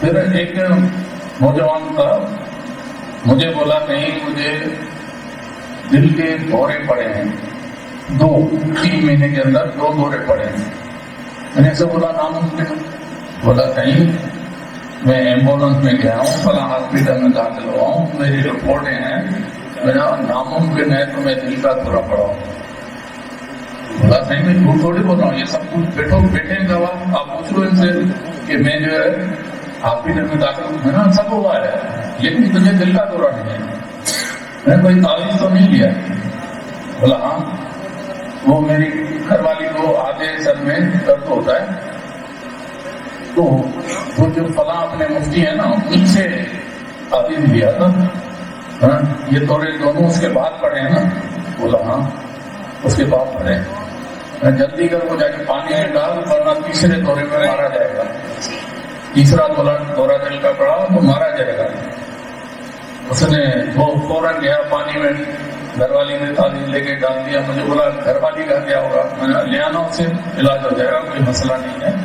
پھر ایک نوجوان تھا، مجھے بولا کہیں مجھے دل کے دورے پڑے ہیں، 3 مہینے کے اندر 2 دورے پڑے ہیں. میں نے ایسے بولا ناممکن. بولا کہیں میں ایمبولینس میں گیا ہوں، فلاں ہاسپٹل میں داخل ہوا ہوں، میری رپورٹیں ہیں، میرا ناممکن ہے تو میں دل کا دورہ پڑا ہوں. بولا صحیح میں جھوٹ تھوڑی بول رہا ہوں، یہ سب کچھ بیٹھے گواہ، آپ پوچھ لو ان سے کہ میں جو ہے ہاسپٹل میں داخل ہوں، میرا سب ہوا ہے لیکن تجھے دل کا دورہ نہیں ہے، میں نے کوئی تعویذ تو نہیں لیا. بولا ہاں، وہ میری گھر والی کو آدھے سر میں درد ہوتا ہے، تو وہ جو فلاں اپنے مفتی ہیں نا ان سے تعویذ لیا تھا. یہ دورے دونوں اس کے بعد پڑے ہیں نا؟ بولا ہاں اس کے بعد پڑے. جلدی کر وہ جا کے پانی میں ڈال، ورنہ تیسرے دورے میں مارا جائے گا. تیسرا دورہ دل کا پڑا تو مارا جائے گا. اس نے وہ فوراً گیا پانی میں، گھر والی نے تعویذ لے کے ڈال دیا. مجھے بولا گھر والی کا کیا ہوگا؟ میں نے لے آنا، اس سے علاج ہو جائے گا، کوئی مسئلہ نہیں ہے.